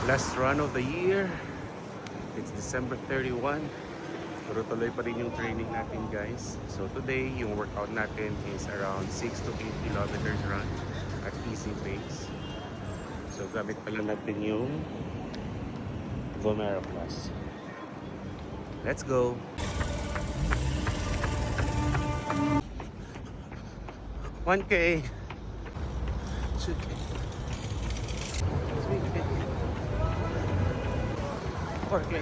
Last run of the year. It's December 31. Pero tuloy pa rin yung training natin, guys. So today, yung workout natin is around 6 to 8 kilometers run at easy pace. So gamit pala natin yung Vomero Plus. Let's go! 1K! 2K! 3K! 4K!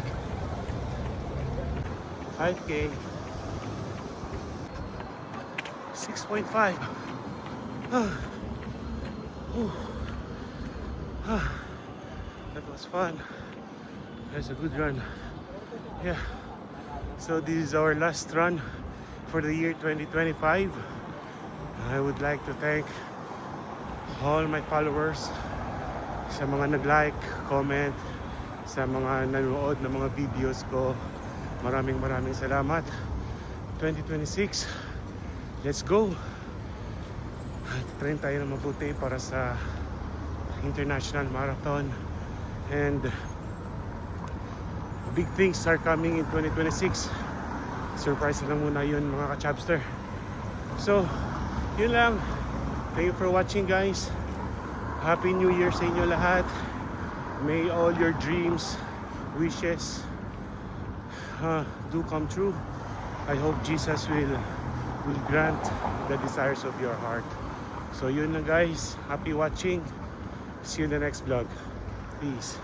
5K! 6.5! That was fun. That's a good run. Yeah. So this is our last run for the year 2025. I would like to thank all my followers, sa mga nag-like, comment, sa mga nanonood ng mga videos ko. Maraming salamat. 2026, let's go! Train tayo ng mabuti para sa International Marathon, and big things are coming in 2026. Surprise lang muna yun, mga ka-chapster. So yun lang. Thank you for watching, guys. Happy New Year sa inyo lahat. May all your dreams, wishes do come true. I hope Jesus will grant the desires of your heart. So yun na, guys. Happy watching. See you in the next vlog. Peace.